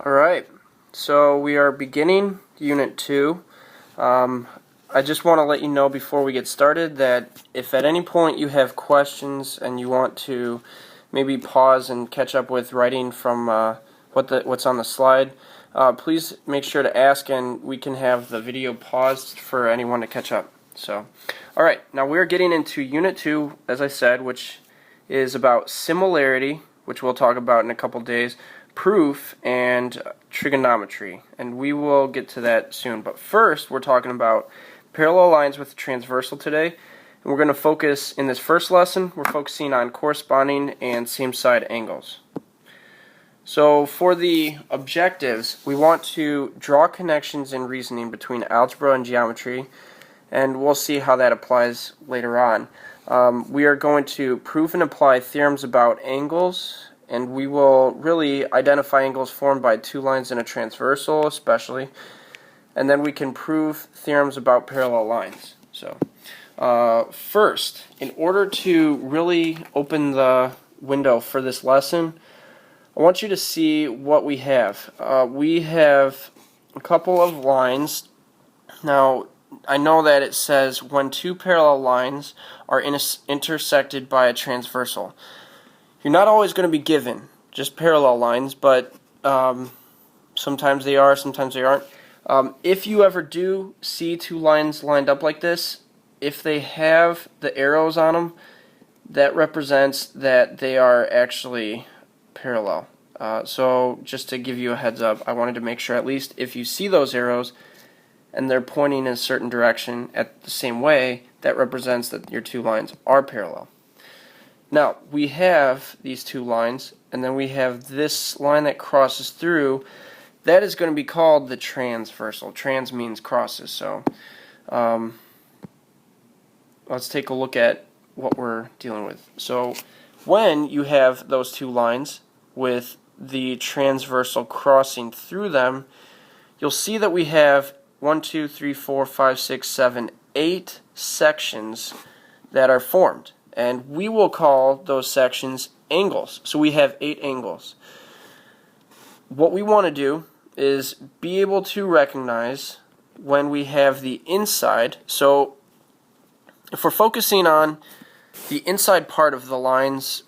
Alright, so we are beginning Unit 2. I just want to let you know before we get started that if at any point you have questions and you want to maybe pause and catch up with writing from what's on the slide, please make sure to ask and we can have the video paused for anyone to catch up. So, alright, now we're getting into Unit 2, as I said, which is about similarity, which we'll talk about in a couple days, proof, and trigonometry, and we will get to that soon. But first, we're talking about parallel lines with transversal today, and we're going to focus, in this first lesson, we're focusing on corresponding and same side angles. So for the objectives, we want to draw connections in reasoning between algebra and geometry, and we'll see how that applies later on. We are going to prove and apply theorems about angles, and we will really identify angles formed by two lines in a transversal especially, and then we can prove theorems about parallel lines. So first, in order to really open the window for this lesson, I want you to see what we have. We have a couple of lines. Now, I know that it says when two parallel lines are intersected by a transversal. You're not always going to be given just parallel lines, but sometimes they are, sometimes they aren't. If you ever do see two lines lined up like this, if they have the arrows on them, that represents that they are actually parallel. So just to give you a heads up, I wanted to make sure at least if you see those arrows and they're pointing in a certain direction at the same way, that represents that your two lines are parallel. Now, we have these two lines, and then we have this line that crosses through. That is going to be called the transversal. Trans means crosses, so let's take a look at what we're dealing with. So when you have those two lines with the transversal crossing through them, you'll see that we have 1, 2, 3, 4, 5, 6, 7, 8 sections that are formed. And we will call those sections angles. So we have 8 angles. What we want to do is be able to recognize when we have the inside. So if we're focusing on the inside part of the lines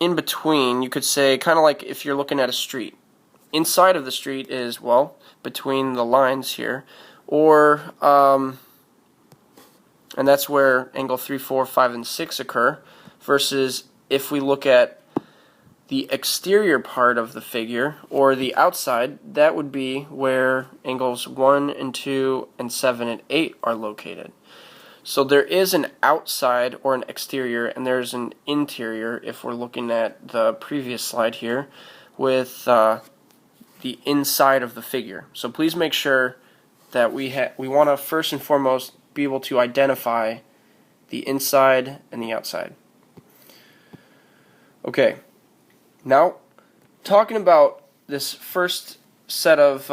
in between, you could say kind of like if you're looking at a street. Inside of the street is, well, between the lines here, or and that's where angle 3, 4, 5, and 6 occur, versus if we look at the exterior part of the figure, or the outside, that would be where angles 1 and 2 and 7 and 8 are located. So there is an outside or an exterior, and there's an interior if we're looking at the previous slide here with the inside of the figure. So please make sure that we want to first and foremost be able to identify the inside and the outside. Okay, now talking about this first set of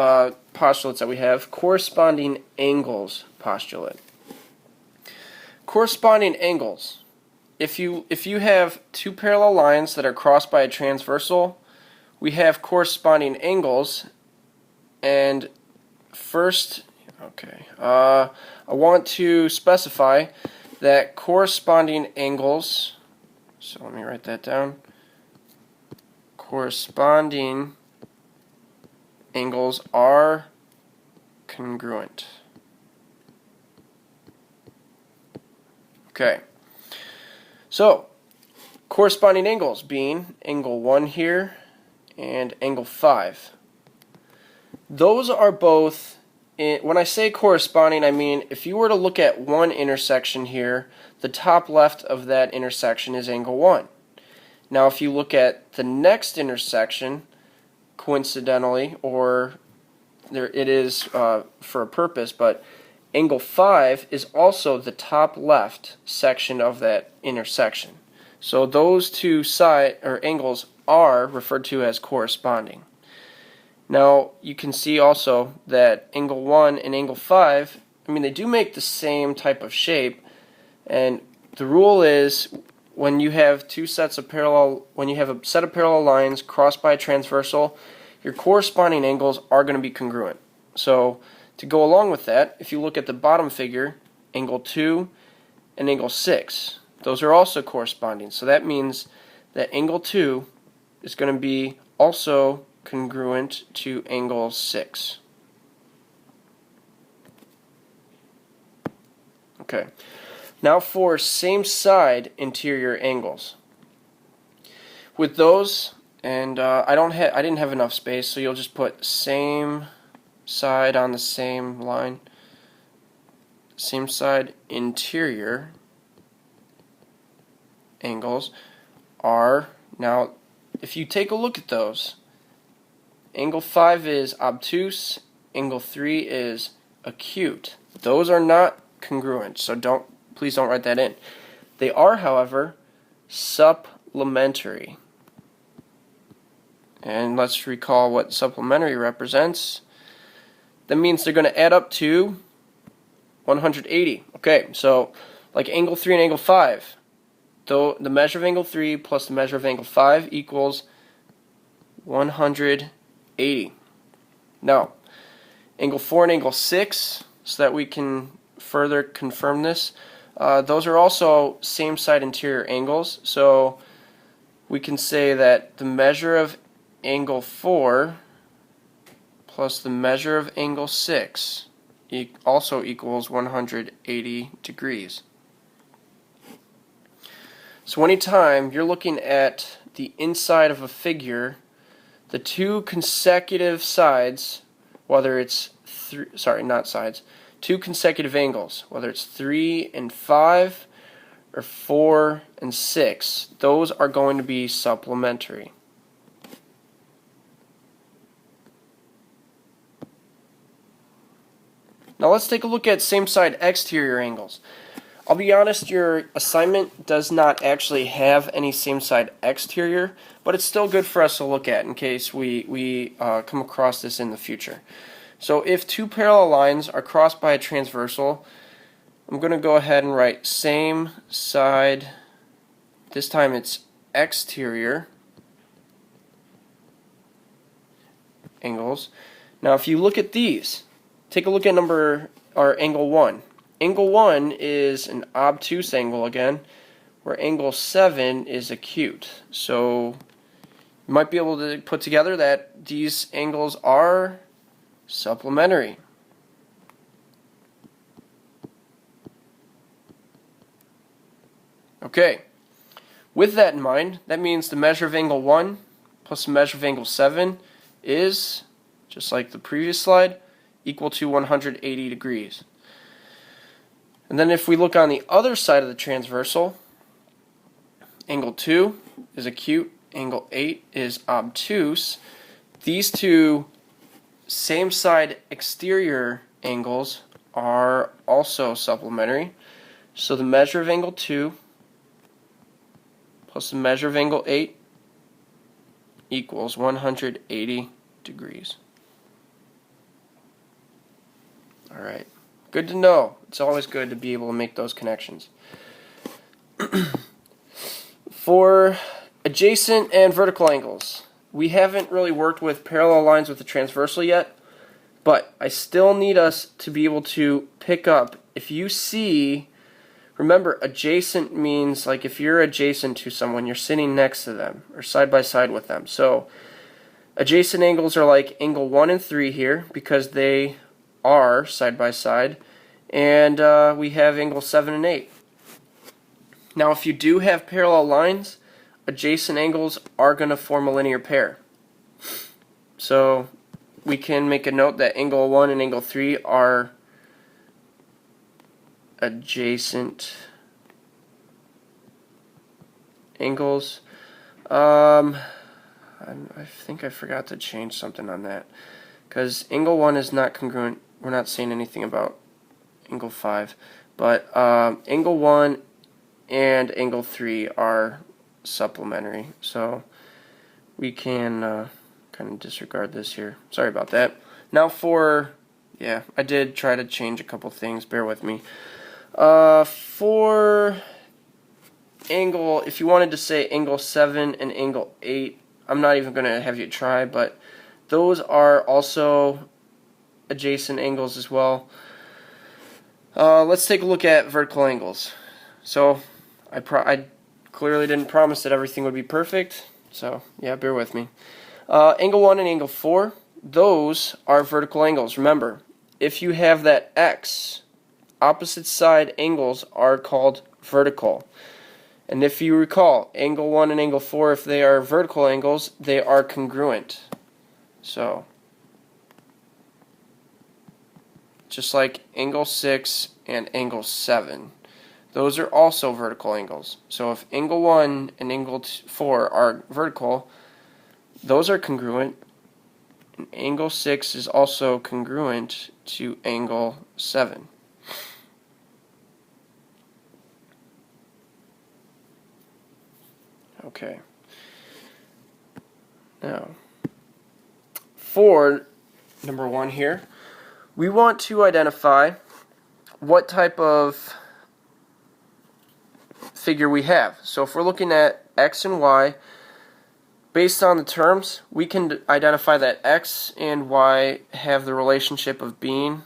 postulates that we have, corresponding angles postulate. Corresponding angles. If you have two parallel lines that are crossed by a transversal, we have corresponding angles, and first, I want to specify that corresponding angles, so let me write that down, corresponding angles are congruent. Okay, so corresponding angles being angle 1 here and angle 5. Those are both, when I say corresponding, I mean if you were to look at one intersection here, the top left of that intersection is angle 1. Now if you look at the next intersection, coincidentally, or it is for a purpose, but angle 5 is also the top left section of that intersection. So those two angles are referred to as corresponding. Now you can see also that angle 1 and angle 5, they do make the same type of shape, and the rule is when you have a set of parallel lines crossed by a transversal, your corresponding angles are going to be congruent. So to go along with that, if you look at the bottom figure, angle 2 and angle 6, those are also corresponding. So that means that angle 2 is going to be also congruent to angle 6. Okay. Now for same side interior angles. With those, and I didn't have enough space, so you'll just put same side on the same line. Same side interior angles are, now if you take a look at those, angle 5 is obtuse, angle 3 is acute. Those are not congruent, so please don't write that in. They are, however, supplementary. And let's recall what supplementary represents. That means they're going to add up to 180. Okay, so like angle 3 and angle 5, though the measure of angle 3 plus the measure of angle 5 equals 180. Now, angle 4 and angle 6, so that we can further confirm this, those are also same side interior angles, so we can say that the measure of angle 4 plus the measure of angle 6 also equals 180 degrees. So anytime you're looking at the inside of a figure, the two consecutive sides, whether it's two consecutive angles, whether it's 3 and 5 or 4 and 6, those are going to be supplementary. Now let's take a look at same side exterior angles. I'll be honest, your assignment does not actually have any same side exterior, but it's still good for us to look at in case we come across this in the future. So if two parallel lines are crossed by a transversal, I'm going to go ahead and write same side, this time it's exterior angles. Now if you look at these, take a look at angle 1. Angle 1 is an obtuse angle again, where angle 7 is acute. So you might be able to put together that these angles are supplementary. Okay, with that in mind, that means the measure of angle 1 plus the measure of angle 7 is, just like the previous slide, equal to 180 degrees. And then if we look on the other side of the transversal, angle 2 is acute, angle 8 is obtuse. These two same side exterior angles are also supplementary. So the measure of angle 2 plus the measure of angle 8 equals 180 degrees. Alright, good to know. It's always good to be able to make those connections. For adjacent and vertical angles, we haven't really worked with parallel lines with the transversal yet, but I still need us to be able to pick up, if you see, remember adjacent means like if you're adjacent to someone, you're sitting next to them or side by side with them. So adjacent angles are like angle 1 and 3 here because they are side by side, and we have angle 7 and 8. Now if you do have parallel lines, adjacent angles are going to form a linear pair. So we can make a note that angle 1 and angle 3 are adjacent angles. I think I forgot to change something on that, because angle 1 is not congruent. We're not saying anything about angle 5, but angle 1 and angle 3 are supplementary, so we can kind of disregard this here. Sorry about that. Now I did try to change a couple things, bear with me. For angle, if you wanted to say angle 7 and angle 8, I'm not even going to have you try, but those are also adjacent angles as well. Let's take a look at vertical angles. So I clearly didn't promise that everything would be perfect, so yeah, bear with me. Angle 1 and angle 4, those are vertical angles. Remember, if you have that X, opposite side angles are called vertical. And if you recall, angle 1 and angle 4, if they are vertical angles, they are congruent. So, just like angle 6 and angle 7. Those are also vertical angles. So if angle 1 and angle 4 are vertical, those are congruent. And angle 6 is also congruent to angle 7. Okay. Now, for number 1 here, we want to identify what type of figure we have. So if we're looking at X and Y, based on the terms, we can identify that X and Y have the relationship of being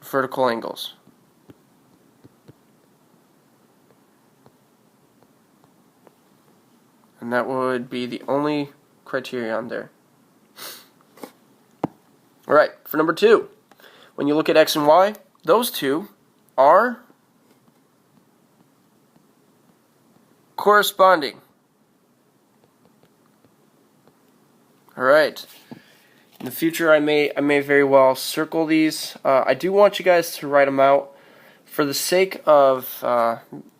vertical angles. And that would be the only criterion there. Alright, for number 2, when you look at X and Y, those two are corresponding. Alright, in the future I may very well circle these. I do want you guys to write them out. For the sake of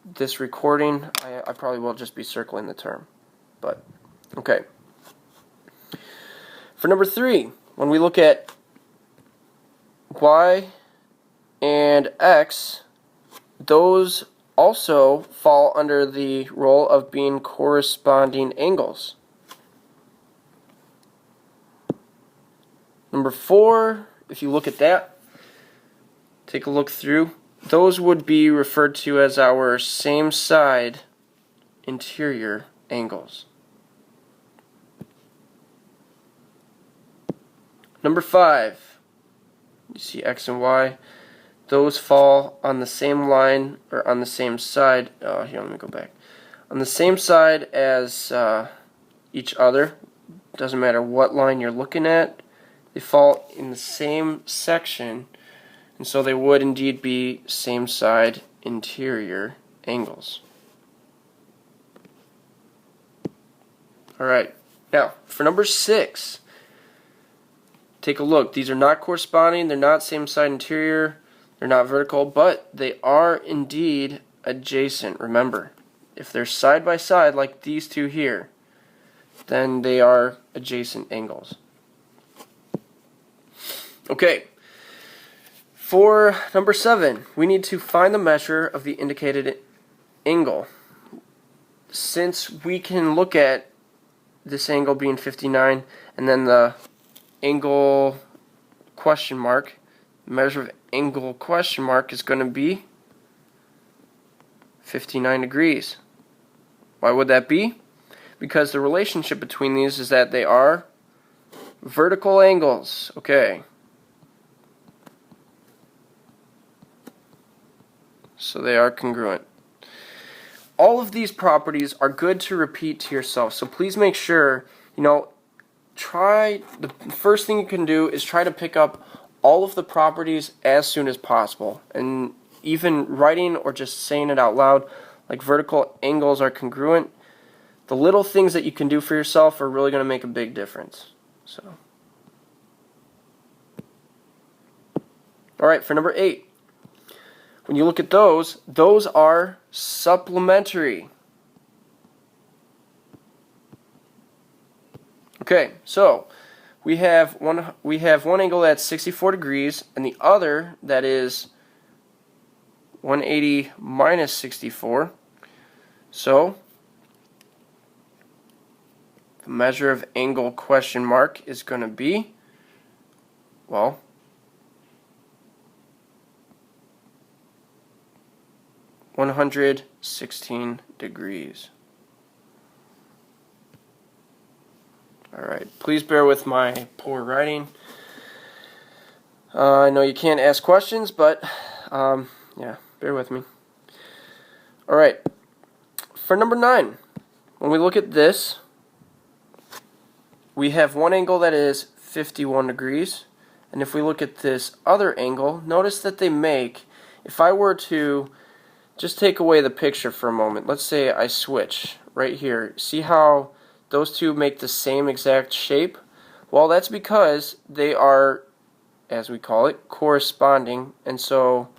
this recording, I probably will just be circling the term. But, okay. For number 3, when we look at Y and X, those also fall under the role of being corresponding angles. Number 4, if you look at that, take a look through, those would be referred to as our same side interior angles. Number 5, you see X and Y, those fall on the same line, or on the same side, here, let me go back, on the same side as each other. Doesn't matter what line you're looking at, they fall in the same section, and so they would indeed be same side interior angles. Alright, now for number 6, take a look. These are not corresponding, they're not same side interior, they're not vertical, but they are indeed adjacent. Remember, if they're side by side like these two here, then they are adjacent angles. Okay, for number 7, we need to find the measure of the indicated angle. Since we can look at this angle being 59, and then the angle question mark, measure of angle question mark is going to be 59 degrees. Why would that be? Because the relationship between these is that they are vertical angles. Okay. So they are congruent. All of these properties are good to repeat to yourself, so please make sure, the first thing you can do is try to pick up all of the properties as soon as possible. And even writing or just saying it out loud, like vertical angles are congruent, the little things that you can do for yourself are really going to make a big difference. So, alright, for number 8. When you look at those are supplementary. Okay, so we have one angle that's 64 degrees and the other that is 180 minus 64. So the measure of angle question mark is going to be, well, 116 degrees. Alright, please bear with my poor writing. I know you can't ask questions, but yeah, bear with me. Alright, for number 9, when we look at this, we have one angle that is 51 degrees, and if we look at this other angle, notice that they make, if I were to just take away the picture for a moment, let's say I switch right here, see how those two make the same exact shape? Well, that's because they are, as we call it, corresponding, and so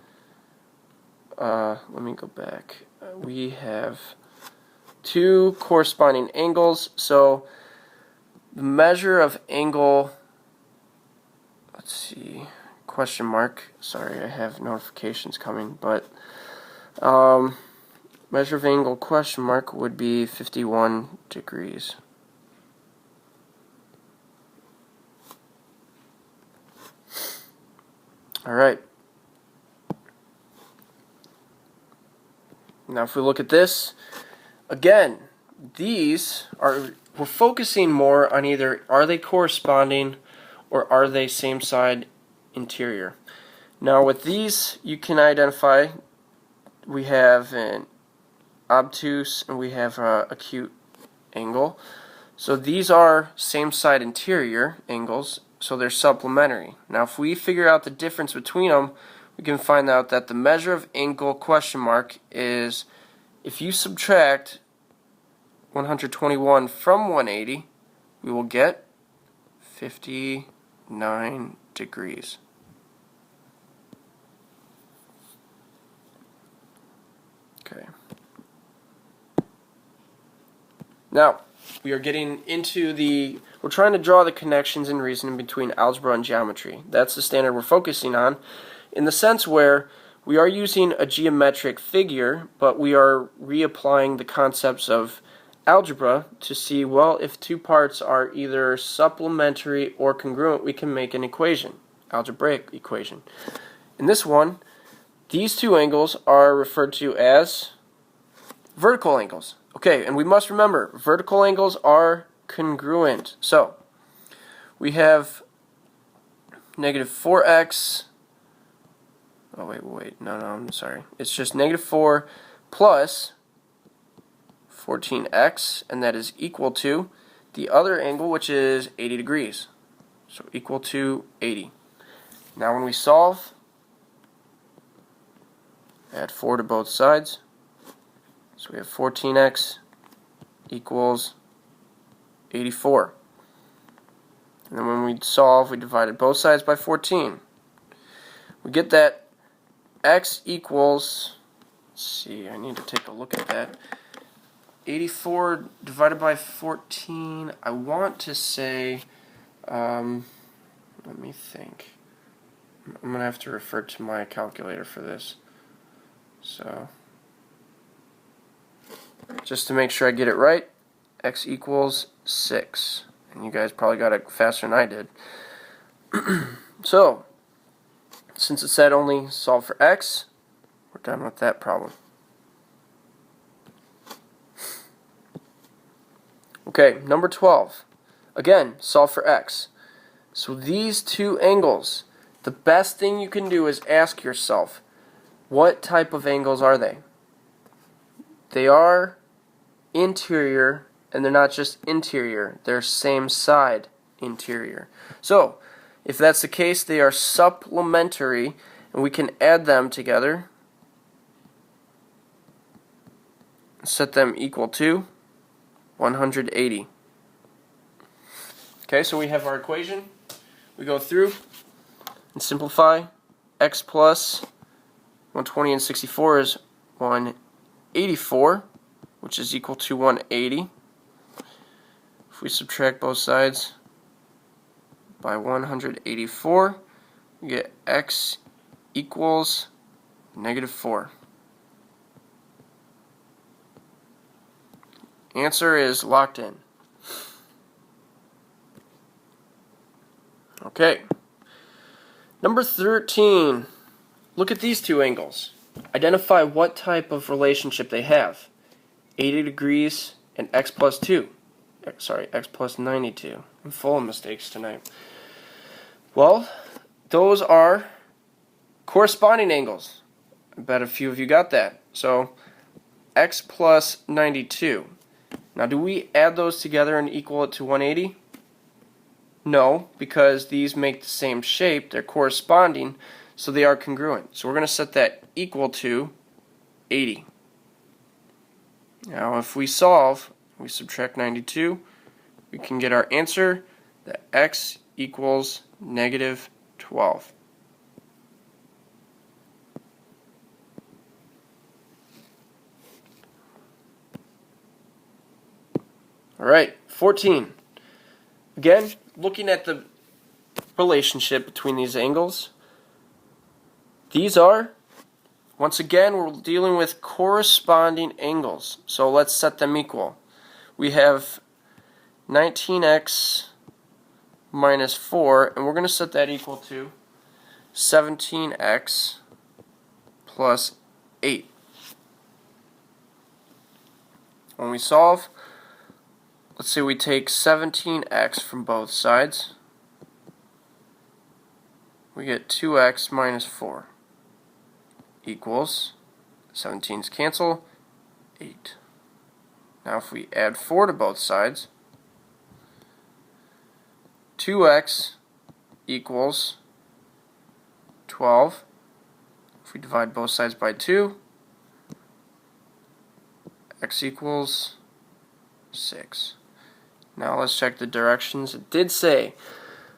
let me go back. We have two corresponding angles, so the measure of angle, let's see, question mark, sorry, I have notifications coming, but measure of angle question mark would be 51 degrees. Alright. Now if we look at this, again, these are, we're focusing more on either are they corresponding or are they same side interior. Now with these you can identify we have an obtuse and we have an acute angle. So these are same side interior angles, so they're supplementary. Now if we figure out the difference between them, we can find out that the measure of angle question mark is, if you subtract 121 from 180, we will get 59 degrees. Okay. Now, we are getting into we're trying to draw the connections and reasoning between algebra and geometry. That's the standard we're focusing on, in the sense where we are using a geometric figure, but we are reapplying the concepts of algebra to see, well, if two parts are either supplementary or congruent, we can make an equation, algebraic equation. In this one, these two angles are referred to as vertical angles. Okay, and we must remember, vertical angles are congruent. So, we have negative 4x, oh wait, no, I'm sorry. It's just negative 4 plus 14x, and that is equal to the other angle, which is 80 degrees. So equal to 80. Now when we solve, add 4 to both sides. So we have 14x equals 84. And then when we solve, we divided both sides by 14. We get that x equals, let's see, I need to take a look at that. 84 divided by 14, I want to say, let me think. I'm going to have to refer to my calculator for this. So, just to make sure I get it right, x equals 6. And you guys probably got it faster than I did. So, since it said only solve for x, we're done with that problem. Okay, number 12. Again, solve for x. So these two angles, the best thing you can do is ask yourself, what type of angles are they? They are interior, and they're not just interior, they're same side interior. So, if that's the case, they are supplementary, and we can add them together, set them equal to 180. Okay, so we have our equation. We go through and simplify. X plus 120 and 64 is 184, which is equal to 180. If we subtract both sides by 184, we get x equals negative 4. Answer is locked in. Okay. Number 13. Look at these two angles. Identify what type of relationship they have. 80 degrees and x plus 2. x plus 92. I'm full of mistakes tonight. Well, those are corresponding angles. I bet a few of you got that. So x plus 92. Now, do we add those together and equal it to 180? No, because these make the same shape. They're corresponding, so they are congruent. So we're going to set that equal to 80. Now, if we solve, we subtract 92, we can get our answer that x equals negative 12. Alright, 14. Again, looking at the relationship between these angles, these are, once again, we're dealing with corresponding angles. So let's set them equal. We have 19x minus 4, and we're going to set that equal to 17x plus 8. When we solve, let's say we take 17x from both sides. We get 2x minus 4 equals, 17's cancel, 8. Now if we add 4 to both sides, 2x equals 12. If we divide both sides by 2, x equals 6. Now let's check the directions. It did say,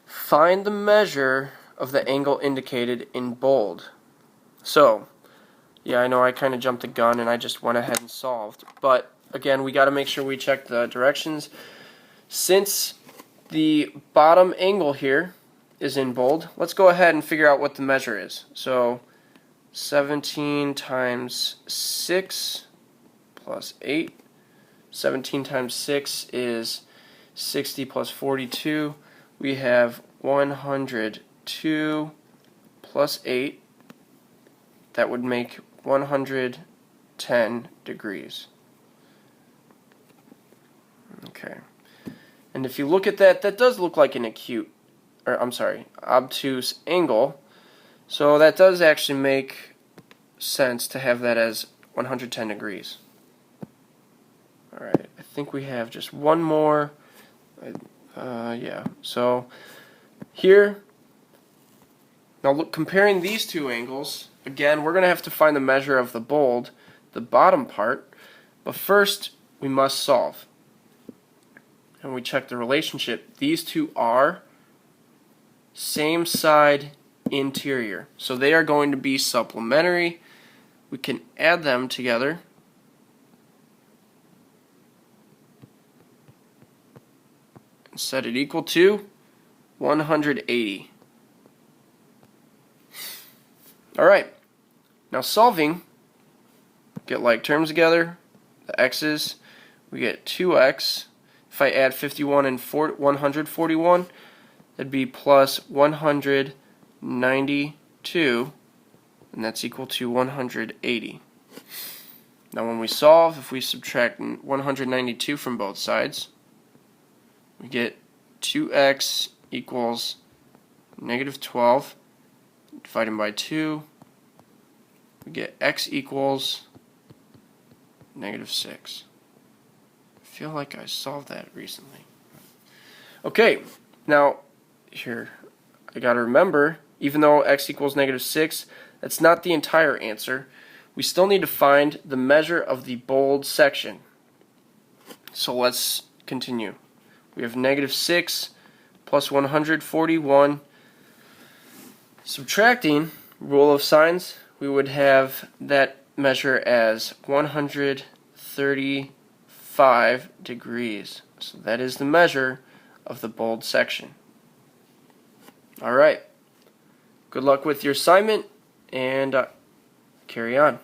find the measure of the angle indicated in bold. So, yeah, I know I kind of jumped the gun and I just went ahead and solved. But, again, we got to make sure we check the directions. Since the bottom angle here is in bold, let's go ahead and figure out what the measure is. So, 17 times 6 plus 8. 17 times 6 is 60 plus 42. We have 102 plus 8. That would make 110 degrees. Okay. And if you look at that, that does look like an obtuse angle. So that does actually make sense to have that as 110 degrees. Alright, I think we have just one more. Yeah, so here, now look, comparing these two angles, again, we're going to have to find the measure of the bold, the bottom part, but first we must solve. And we check the relationship. These two are same side interior, so they are going to be supplementary. We can add them together. Set it equal to 180. Alright, now solving, get like terms together, the x's, we get 2x. If I add 51 and 141, that'd be plus 192, and that's equal to 180. Now when we solve, if we subtract 192 from both sides, we get 2x equals negative 12, divided by 2, we get x equals negative 6. I feel like I solved that recently. Okay, now here, I gotta remember, even though x equals negative 6, that's not the entire answer. We still need to find the measure of the bold section. So let's continue. We have negative 6 plus 141. Subtracting, rule of signs, we would have that measure as 135 degrees. So that is the measure of the bold section. Alright. Good luck with your assignment, and carry on.